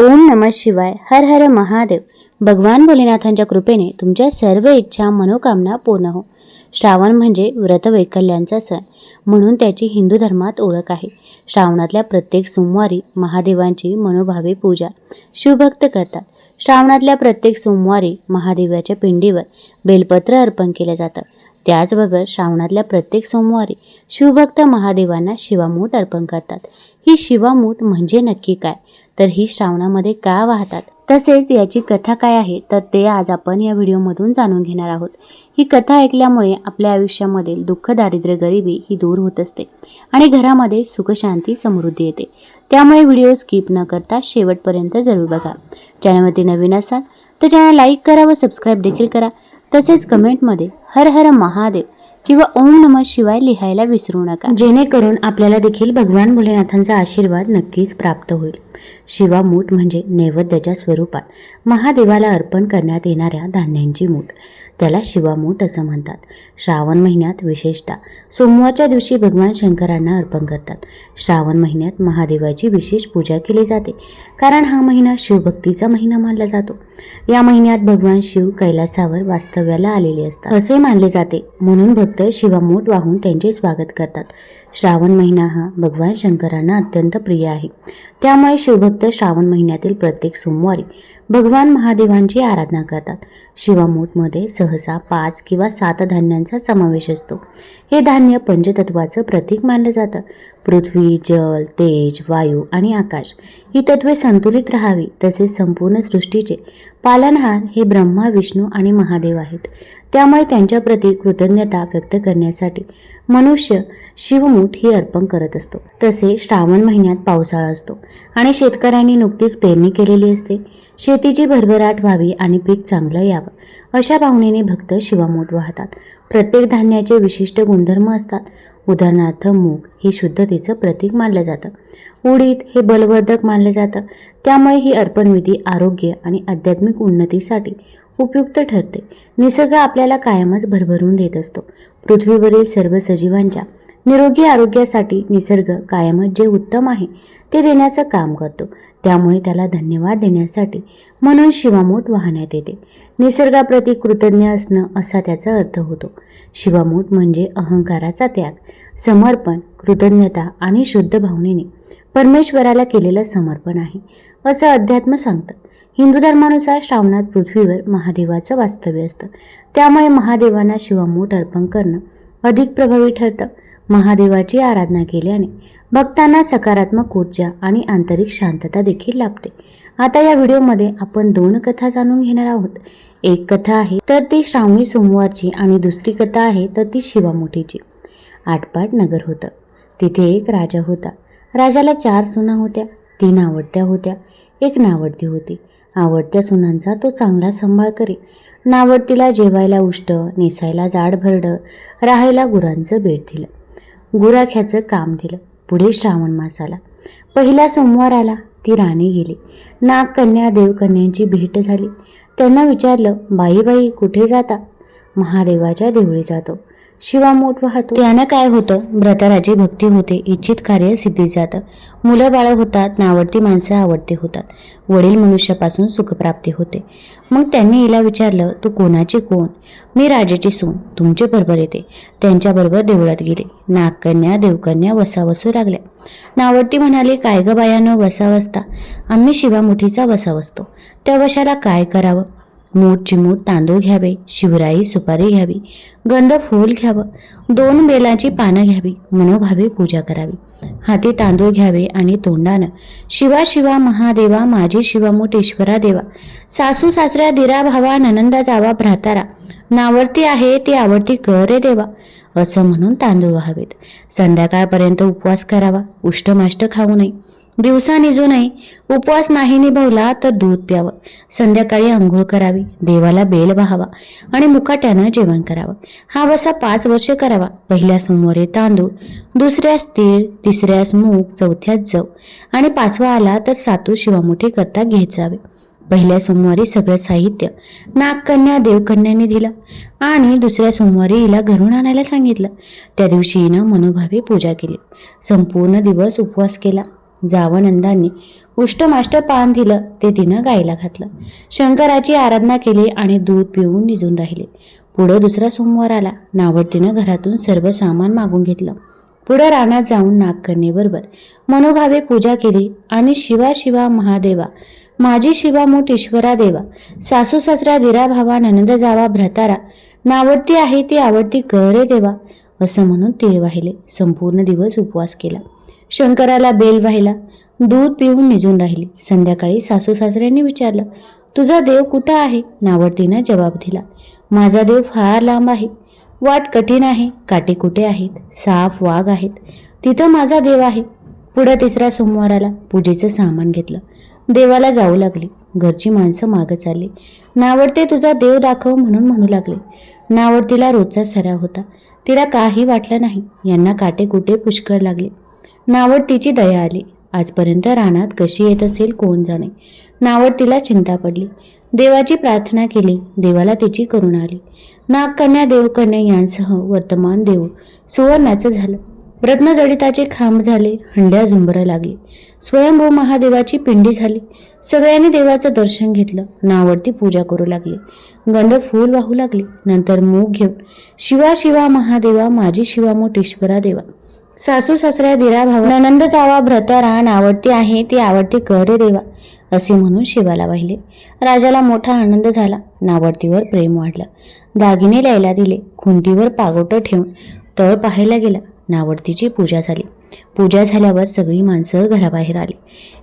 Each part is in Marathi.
ओम नमः शिवाय. हर हर महादेव. भगवान भोलेनाथांच्या कृपेने तुमच्या सर्व इच्छा मनोकामना पूर्ण हो. श्रावण म्हणजे व्रतवैकल्यांचा सण म्हणून त्याची हिंदू धर्मात ओळख आहे. श्रावणातल्या प्रत्येक सोमवारी महादेवांची मनोभावे पूजा शिवभक्त करतात. श्रावणातल्या प्रत्येक सोमवारी महादेवाच्या पिंडीवर बेलपत्र अर्पण केलं जातं. त्याचबरोबर श्रावणातल्या प्रत्येक सोमवारी शिवभक्त महादेवांना शिवामूठ अर्पण करतात. ही शिवामूठ म्हणजे नक्की काय, तर ही श्रावणामध्ये का वाहतात, तसेच याची कथा काय आहे, तर ते आज आपण या व्हिडिओमधून जाणून घेणार आहोत. ही कथा ऐकल्यामुळे आपल्या आयुष्यामधील दुःख, दारिद्र्य, गरिबी ही दूर होत असते आणि घरामध्ये सुख, शांती, समृद्धी येते. त्यामुळे व्हिडिओ स्किप न करता शेवटपर्यंत जरूर बघा. चॅनलमध्ये नवीन असाल तर चॅनल लाईक करा व सबस्क्राईब देखील करा. तसेच कमेंटमध्ये हर हर महादेव किंवा ओम नमः शिवाय लिहायला विसरू नका, जेणेकरून आपल्याला देखील भगवान भोलेनाथांचा आशीर्वाद नक्कीच प्राप्त होईल. शिवामूठ म्हणजे नैवेद्याच्या स्वरूपात महादेवाला अर्पण करण्यात येणाऱ्या धान्यांची मूठ, त्याला शिवामूठ असं म्हणतात. श्रावण महिन्यात विशेषतः सोमवारच्या दिवशी भगवान शंकरांना अर्पण करतात. श्रावण महिन्यात महादेवाची विशेष पूजा केली जाते, कारण हा महिना शिवभक्तीचा महिना मानला जातो. या महिन्यात भगवान शिव कैलासावर वास्तव्याला आलेले असतात असे मानले जाते, म्हणून भक्त शिवामूठ वाहून त्यांचे स्वागत करतात. श्रावण महिना हा भगवान शंकरांना अत्यंत प्रिय आहे. त्यामुळे शिवभक्त श्रावण महिन्यातील प्रत्येक सोमवारी भगवान महादेवांची आराधना करतात. शिवामूठमध्ये सहसा 5 किंवा 7 धान्यांचा समावेश असतो. हे धान्य पंचतत्वाचं प्रतीक मानलं जातं. पृथ्वी, जल, तेज, वायू आणि आकाश ही तत्वे संतुलित राहावी, तसेच संपूर्ण सृष्टीचे पालनहार हे ब्रह्मा, विष्णू आणि महादेव आहेत. त्यामुळे त्यांच्याप्रती कृतज्ञता व्यक्त करण्यासाठी मनुष्य शिवमूठ ही अर्पण करत असतो. तसे श्रावण महिन्यात पावसाळा असतो आणि शेतकऱ्यांनी नुकतीच पेरणी केलेली असते. शेतीची भरभराट व्हावी आणि पीक चांगलं यावं अशा भावनेने भक्त शिवामूठ वाहतात. प्रत्येक धान्याचे विशिष्ट गुणधर्म असतात. उदाहरणार्थ मूग हे शुद्धतेचं प्रतीक मानलं जातं. उडीद हे बलवर्धक मानलं जातं. त्यामुळे ही अर्पणविधी आरोग्य आणि आध्यात्मिक उन्नतीसाठी उपयुक्त ठरते. निसर्ग आपल्याला कायमच भरभरून देत असतो. पृथ्वीवरील सर्व सजीवांच्या निरोगी आरोग्यासाठी निसर्ग कायमच जे उत्तम आहे ते देण्याचं काम करतो. त्यामुळे त्याला धन्यवाद देण्यासाठी म्हणून शिवामूठ वाहण्यात येते. निसर्गाप्रती कृतज्ञ असणं असा त्याचा अर्थ होतो. शिवामूठ म्हणजे अहंकाराचा त्याग, समर्पण, कृतज्ञता आणि शुद्ध भावनेने परमेश्वराला केलेलं समर्पण आहे असं अध्यात्म सांगतं. हिंदू धर्मानुसार श्रावणात पृथ्वीवर महादेवाचं वास्तव्य असतं. त्यामुळे महादेवांना शिवामूठ अर्पण करणं अधिक प्रभावी ठरतं. महादेवाची आराधना केल्याने भक्तांना सकारात्मक ऊर्जा आणि आंतरिक शांतता देखील लाभते. आता या व्हिडिओमध्ये आपण 2 कथा जाणून घेणार आहोत. एक कथा आहे तर ती श्रावणी सोमवारची आणि दुसरी कथा आहे तर ती शिवामूठीची. आटपाट नगर होतं. तिथे एक राजा होता. राजाला 4 सुना होत्या. 3 आवडत्या होत्या, 1 नावडती होती. आवडत्या सुनांचा तो चांगला सांभाळ करी. नावडतीला जेवायला उष्ट, नेसायला जाड भरडं, राहायला गुरांचं बेट दिलं. गुराख्याचं काम दिलं. पुढे श्रावण मास आला. पहिला सोमवार आला. ती राणी गेली. नागकन्या, देवकन्यांची भेट झाली. त्यांना विचारलं, बाई कुठे जाता? महादेवाच्या देवळी जातो. शिवामूठ वाहतो. त्यानं काय होतं, व्रताराची भक्ती होते, इच्छित कार्य सिद्धीत जातं. मुलं बाळं होतात, नावडती माणसं आवडते होतात, वडील मनुष्यापासून सुखप्राप्ती होते. मग त्यांनी हिला विचारलं, तू कोणाची कोण? मी राजाची सून, तुमचे बरोबर येते. त्यांच्याबरोबर देवळात गेले. नागकन्या, देवकन्या वसावसू लागल्या. नावडती म्हणाली, काय ग बायानं वसावसता? आम्ही शिवामुठीचा वसावसतो. त्या वशाला काय करावं? मूठ चिमूट तांदूळ घ्यावे, शिवराई सुपारी घ्यावी, गंध फूल घ्यावं, 2 बेलाची पानं घ्यावी, मनोभावे पूजा करावी. हाती तांदूळ घ्यावे आणि तोंडानं शिवा शिवा महादेवा, माझी शिवामूठ ईश्वरा देवा, सासू सासऱ्या दिरा भावा, ननंदा जावा भ्रातारा, नावडती आहे ती आवडती कर रे देवा असं म्हणून तांदूळ व्हावेत. संध्याकाळपर्यंत उपवास करावा. उष्टमाष्ट खाऊ नये. दिवसा निजू नये. उपवास नाही निभवला तर दूध प्यावं. संध्याकाळी आंघोळ करावी. देवाला बेल वाहावा आणि मुकाट्यानं जेवण करावं. हा वसा 5 वर्षे करावा. पहिल्या सोमवारी तांदूळ, दुसऱ्यास तीळ, तिसऱ्यास मूग, चौथ्यास जव आणि 5वा आला तर सातू शिवामुठी करता घेत जावे. पहिल्या सोमवारी सगळं साहित्य नागकन्या, देवकन्यांनी दिलं आणि दुसऱ्या सोमवारी हिला घरून आणायला सांगितलं. त्या दिवशी हिनं मनोभावे पूजा केली. संपूर्ण दिवस उपवास केला. जावनंदांनी उष्टमाष्ट पान दिलं ते तिनं गायला घातलं. शंकराची आराधना केली आणि दूध पिऊन निजून राहिले. पुढं दुसरा सोमवार आला. नावडतीनं घरातून सर्व सामान मागून घेतलं. पुढं रानात जाऊन नागकन्येबरोबर मनोभावे पूजा केली आणि शिवा शिवा महादेवा, माझी शिवा मूठ ईश्वरा देवा, सासू सासरा दिरा भावा ननंद जावा भ्रतारा, नावडती आहे ती आवडती कर रे देवा, असं म्हणून तीळ वाहिले. संपूर्ण दिवस उपवास केला. शंकराला बेल वाहिला. दूध पिऊन निजून राहिली. संध्याकाळी सासू सासऱ्यांनी विचारलं, तुझा देव कुठं आहे? नावडतीनं जबाब दिला, माझा देव फार लांब आहे. वाट कठीण आहे. काटे कुठे आहेत. साप वाघ आहेत. तिथं माझा देव आहे. पुढं तिसरा सोमवार आला. पूजेचं सामान घेतलं. देवाला जाऊ लागली. घरची माणसं मागं चालली. नावडते तुझा देव दाखव म्हणून म्हणू लागले. नावडतीला रोजचा सराव होता. तिला काही वाटलं नाही. यांना काटे कुठे पुष्कळ लागले. नावडतीची दया आली. आजपर्यंत रानात कशी येत असेल कोण जाणे. नावडतीला चिंता पडली. देवाची प्रार्थना केली. देवाला तिची करुणा आली. नागकन्या देवकन्या यांसह वर्तमान देऊळ सुवर्णाचं झालं. रत्नजडिताचे खांब झाले. हंड्या झुंबरं लागली. स्वयंभू महादेवाची पिंडी झाली. सगळ्यांनी देवाचं दर्शन घेतलं. नावडती पूजा करू लागली. गंध फूल वाहू लागली. नंतर मूग घेऊन शिवा शिवा महादेवा, माझी शिवा मूठ ईश्वरा देवा, सासू सासऱ्या दिरा भावा ननंद जावा भ्रतारा, नावडती आहे ती आवडती कर रे देवा, असे म्हणून शिवाला वाहिले. राजाला मोठा आनंद झाला. नावडतीवर प्रेम वाढलं. दागिने ल्यायला दिले. खुंटीवर पागोटं ठेवून तळ पाहायला गेला. नावडतीची पूजा झाली. पूजा झाल्यावर सगळी माणसं घराबाहेर आली.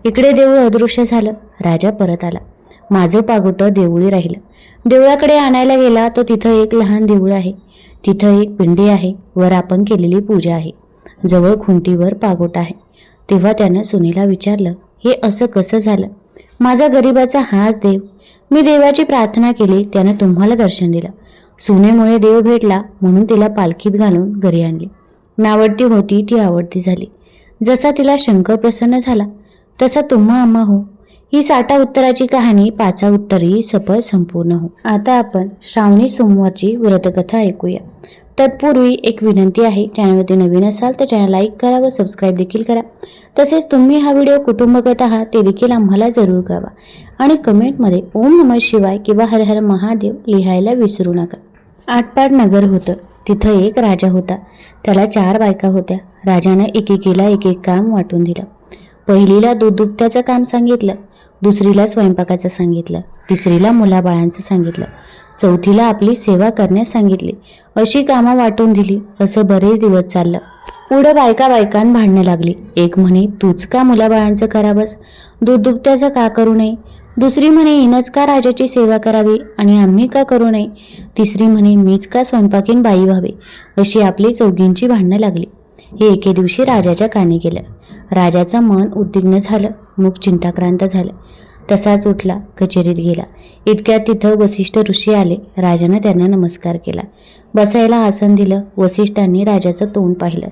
इकडे देऊळ अदृश्य झालं. राजा परत आला. माझं पागोटं देऊळी राहिलं. देवळाकडे आणायला गेला तो तिथं एक लहान देऊळ आहे. तिथं एक पिंडी आहे. वर आपण केलेली पूजा आहे. जवळ खुंटीवर पागोटा आहे. तेव्हा त्यानं सुनेला विचारलं, हे असं कसं झालं? माझा गरिबाचा हाच देव. मी देवाची प्रार्थना केली, त्यानं तुम्हाला दर्शन दिलं. सुनेमुळे देव भेटला म्हणून तिला पालखीत घालून घरी आणली. नावडती होती ती आवडती झाली. जसा तिला शंकर प्रसन्न झाला तसा तुम्हा आम्हा हो. ही 60 उत्तराची कहाणी 5 उत्तरी सफळ संपूर्ण हो. आता आपण श्रावणी सोमवारची व्रतकथा ऐकूया. तत्पूर्वी एक विनंती आहे, चॅनलवरती नवीन असाल तर चॅनल लाईक करा व सबस्क्राईब देखील करा. तसेच तुम्ही हा व्हिडिओ कुठून बघत आहात ते देखील आम्हाला जरूर कळवा आणि कमेंटमध्ये ओम नमः शिवाय किंवा हर हर महादेव लिहायला विसरू नका. आटपाट नगर होतं. तिथं एक राजा होता. त्याला 4 बायका होत्या. राजानं एकेकीला एक एक काम वाटून दिलं. पहिलीला दूध दुभत्याचं काम सांगितलं. दुसरीला स्वयंपाकाचं सांगितलं. तिसरीला मुलाबाळांचं सांगितलं. चौथीला आपली सेवा करण्यास सांगितली. अशी कामं वाटून दिली. असं बरेच दिवस चाललं. पुढं बायकांत भांडणं लागली. एक म्हणे तूच का मुलाबाळांचं करावंस, दूध दुभत्याचं का करू नये. दुसरी म्हणे हिनच का राजाची सेवा करावी आणि आम्ही का करू नये. तिसरी म्हणे मीच का स्वयंपाकीन बाई व्हावे. अशी आपली चौघींची भांडणं लागली. हे एके दिवशी राजाच्या कानी गेलं. राजाचं मन उद्विग्न झालं. मुख चिंताक्रांत झालं. तसाच उठला, कचेरीत गेला. इतक्यात तिथं वसिष्ठ ऋषी आले. राजानं त्यांना नमस्कार केला. बसायला आसन दिलं. वसिष्ठांनी राजाचं तोंड पाहिलं.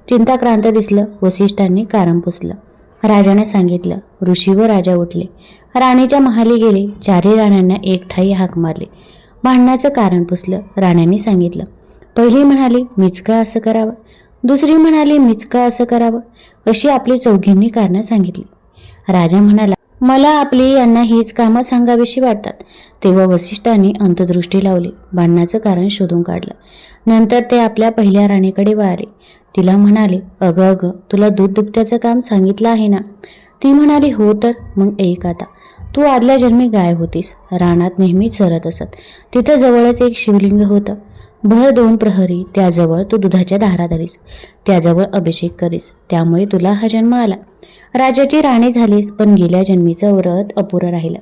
चिंताक्रांत दिसलं. वसिष्ठांनी कारण पुसलं. राजाने सांगितलं. ऋषी व राजा उठले. राणीच्या महाली गेले. 4ही राण्यांना एक ठाई हाक मारली. भांडणाचं कारण पुसलं. राण्यांनी सांगितलं. पहिली म्हणाली मीच का असं करावं. दुसरी म्हणाली मीच का असं करावं. अशी आपली चौघींनी कारणं सांगितली. राजा म्हणाला, मला आपली यांना हीच कामं सांगावीशी वाटतात. तेव्हा वसिष्ठांनी अंतदृष्टी लावली. भांडणाचं कारण शोधून काढलं. नंतर ते आपल्या पहिल्या राणीकडे वळाले. तिला म्हणाले, अगं तुला दूध दुभत्याचं काम सांगितलं आहे ना. ती म्हणाली, हो तर मग ऐक आता. तू आदल्या जन्मी गाय होतीस. रानात नेहमी चरत असत. तिथं जवळच एक शिवलिंग होतं. भर 2 प्रहरी त्याजवळ तू दुधाच्या धारा धरीस. त्याजवळ अभिषेक करीस. त्यामुळे तुला हा जन्म आला. राजाची राणी झालीस, पण गेल्या जन्मीचं व्रत अपुरं राहिलं.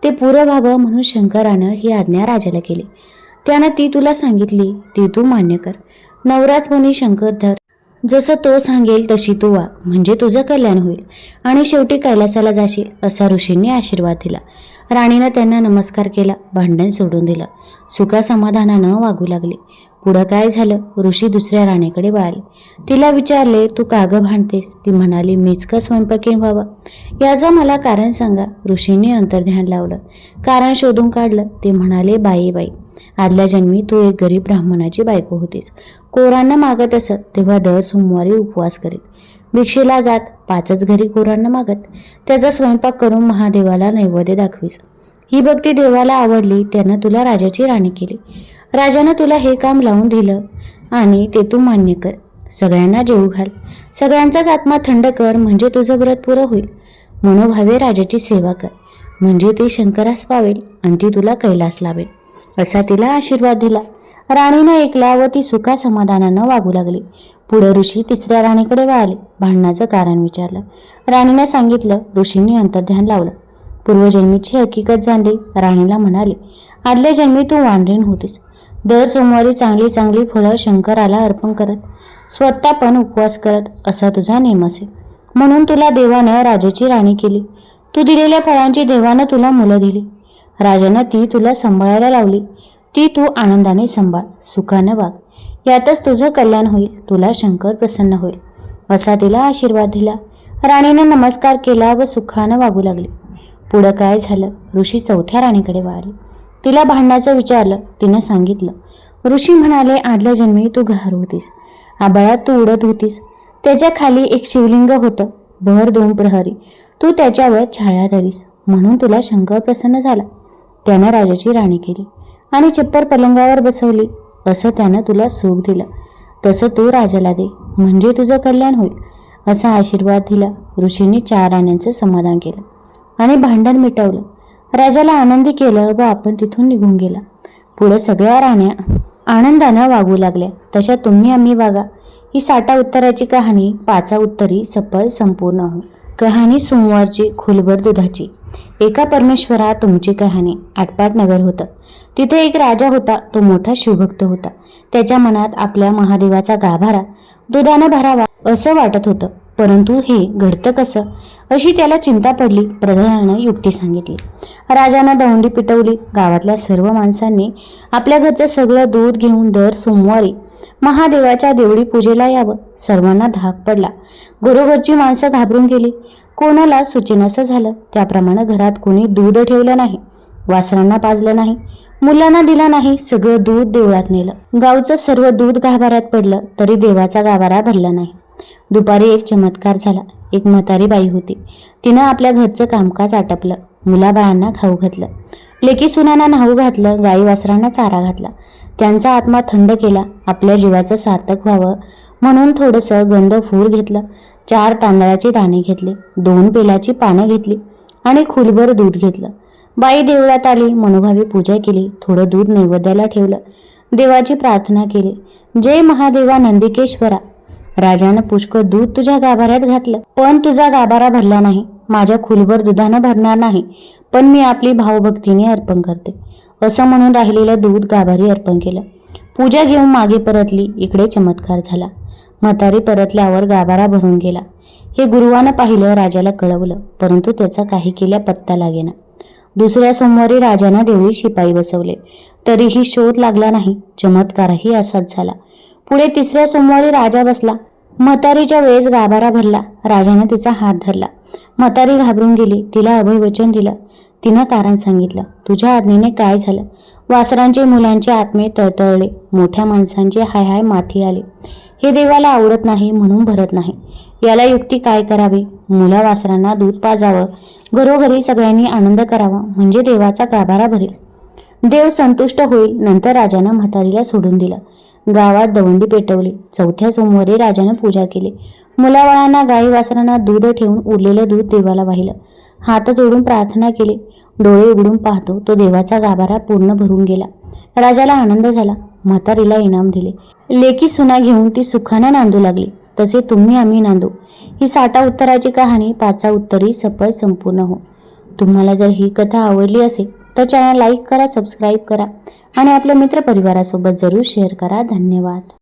ते पुरं व्हावं म्हणून शंकरानं ही आज्ञा राजाला केली. त्यानं ती तुला सांगितली, ती तू मान्य कर. नवराच म्हणी शंकर धर. जसं तो सांगेल तशी तू वाग, म्हणजे तुझं कल्याण होईल आणि शेवटी कैलासाला जाशील, असा ऋषींनी आशीर्वाद दिला. राणीनं त्यांना नमस्कार केला. भांडण सोडून दिलं. सुखासमाधानानं वागू लागले. पुढं काय झालं? ऋषी दुसऱ्या राणीकडे वळाले. तिला विचारले, तू का गं भांडतेस? ती म्हणाली, मीच का स्वयंपाकीन व्हावं. याचं मला कारण सांगा. ऋषींनी अंतर्ध्यान लावलं. कारण शोधून काढलं. ते म्हणाले, बाई आदल्या जन्मी तू एक गरीब ब्राह्मणाची बायको होतीस. कोरांना मागत असत तेव्हा दर सोमवारी उपवास करीत. भिक्षेला जात, 5च घरी गुरांना मागत, त्याचा स्वयंपाक करून महादेवाला नैवेद्य दाखवीस. ही भक्ती देवाला आवडली. त्यानं तुला राजाची राणी केली. राजानं तुला हे काम लावून दिलं आणि ते तू मान्य कर. सगळ्यांना जेवू घाल. सगळ्यांचाच आत्मा थंड कर, म्हणजे तुझं व्रत पुरं होईल. मनोभावे राजाची सेवा कर, म्हणजे ती शंकरास पावेल आणि ती तुला कैलास लावेल. असा तिला आशीर्वाद दिला. राणीनं ऐकला व ती सुखा समाधानानं वागू लागली. पुढे ऋषी तिसऱ्या राणीकडे वळाले. भांडणाचं कारण विचारलं. राणीने सांगितलं. ऋषींनी अंतर्ध्यान लावलं. पूर्वजन्मीची हकीकत जाणली. राणीला म्हणाले, आदल्या जन्मी तू वानरीण होतीस. दर सोमवारी चांगली चांगली फळं शंकराला अर्पण करत, स्वतः पण उपवास करत असा तुझा नेम असे. म्हणून तुला देवानं राजाची राणी केली. तू दिलेल्या फळांची देवानं तुला मुलं दिली. राजानं ती तुला सांभाळायला लावली. ती तू आनंदाने सांभाळ, सुखानं वाग. यातच तुझं कल्याण होईल. तुला शंकर प्रसन्न होईल. असा तिला आशीर्वाद दिला. राणीनं नमस्कार केला व सुखानं वागू लागली. पुढं काय झालं? ऋषी चौथ्या राणीकडे वळाले. तिला भांडणाचं विचारलं. तिनं सांगितलं. ऋषी म्हणाले, आदल्या जन्मी तू घार होतीस. आभाळात तू उडत होतीस. त्याच्या खाली एक शिवलिंग होतं. भर 2 प्रहरी तू त्याच्यावर छाया धरीस. म्हणून तुला शंकर प्रसन्न झाला. त्यानं राजाची राणी केली आणि चप्पर पलंगावर बसवली. असं त्यानं तुला सुख दिलं. तसं तू राजाला दे, म्हणजे तुझं कल्याण होईल. असा आशीर्वाद दिला. ऋषींनी 4 राण्यांचं समाधान केलं आणि भांडण मिटवलं. राजाला आनंदी केलं व आपण तिथून निघून गेला. पुढे सगळ्या राण्या आनंदानं वागू लागल्या. तशा तुम्ही आम्ही वागा. ही 60 उत्तराची कहाणी 5 उत्तरी सफल संपूर्ण हो. कहाणी सोमवारची, खोलवर दुधाची. एका परमेश्वरा तुमची कहाणी. आटपाट नगर होतं. तिथे एक राजा होता. तो मोठा शिवभक्त होता. त्याच्या मनात आपल्या महादेवाचा गाभारा दुधानं भरावा असं वाटत होतं. परंतु हे घडतं कसं अशी त्याला चिंता पडली. प्रधानानं युक्ती सांगितली. राजानं दौंडी पिटवली. गावातल्या सर्व माणसांनी आपल्या घरचं सगळं दूध घेऊन दर सोमवारी महादेवाच्या देवळी पूजेला यावं. सर्वांना धाक पडला. घरोघरची माणसं घाबरून गेली. कोणाला सुचेनासं झालं. त्याप्रमाणे घरात कोणी दूध ठेवलं नाही. वासरांना पाजलं नाही. मुलांना दिलं नाही. सगळं दूध देवळात नेलं. गावचं सर्व दूध गाभाऱ्यात पडलं तरी देवाचा गाभारा भरला नाही. दुपारी एक चमत्कार झाला. एक म्हातारी बाई होती. तिनं आपल्या घरचं कामकाज आटपलं. मुलाबाळांना खाऊ घातलं. लेकी सुनांना न्हाऊ घातलं. गाई वासरांना चारा घातला. त्यांचा आत्मा थंड केला. आपल्या जीवाचं सार्थक व्हावं म्हणून थोडंसं गंध फूल घेतलं. 4 तांदळाचे दाणे घेतले. 2 पेलाची पानं घेतली आणि खुलभर दूध घेतलं. बाई देवळात आली. मनोभावी पूजा केली. थोडं दूध नैवेद्याला ठेवलं. देवाची प्रार्थना केली. जय महादेवा नंदिकेश्वरा. राजानं पुष्कळ दूध तुझ्या गाभाऱ्यात घातलं, पण तुझा गाभारा भरला नाही. माझ्या खुलभर दुधानं भरणार नाही, पण मी आपली भावभक्तीने अर्पण करते. असं म्हणून राहिलेलं दूध गाभारी अर्पण केलं. पूजा घेऊन मागे परतली. इकडे चमत्कार झाला. म्हातारी परतल्यावर गाभारा भरून गेला. हे गुरुवानं पाहिलं. राजाला कळवलं, परंतु त्याचा काही केल्या पत्ता लागेना. दुसऱ्या सोमवारी राजानं देवळी शिपाई बसवले, तरीही शोध लागला नाही. चमत्कारही असाच झाला. पुढे 3ऱ्या सोमवारी राजा बसला. म्हातारीच्या वेळेस गाभारा भरला. राजानं तिचा हात धरला. म्हातारी घाबरून गेली. तिला अभयवचन दिलं. तिनं कारण सांगितलं. तुझ्या आज्ञेने काय झालं? वासरांचे मुलांचे आत्मे तळतळले. मोठ्या माणसांचे हाय हाय माथी आले. हे देवाला आवडत नाही म्हणून भरत नाही. याला युक्ती काय करावी? मुला वासरांना दूध पाजावं. घरोघरी सगळ्यांनी आनंद करावा, म्हणजे देवाचा गाभारा भरेल. देव संतुष्ट होईल. नंतर राजानं म्हातारीला सोडून दिलं. गावात दवंडी पेटवली. 4थ्या सोमवारी राजानं पूजा केली. मुलाबाळांना गाई वासरांना दूध ठेवून उरलेलं दूध देवाला वाहिलं. हात जोडून प्रार्थना केली. डोळे उघडून पाहतो तो देवाचा गाभारा पूर्ण भरून गेला. राजाला आनंद झाला. म्हातारीला इनाम दिले. लेकी सुना घेऊन ती सुखानं नांदू लागली. तसे तुम्ही आम्ही नांदू. ही 60 उत्तराची कहाणी 5 उत्तरी सफल संपूर्ण हो. तुम्हाला जर ही कथा आवडली असेल तर चॅनल लाईक करा, सबस्क्राईब करा आणि आपल्या मित्रपरिवारासोबत जरूर शेअर करा. धन्यवाद.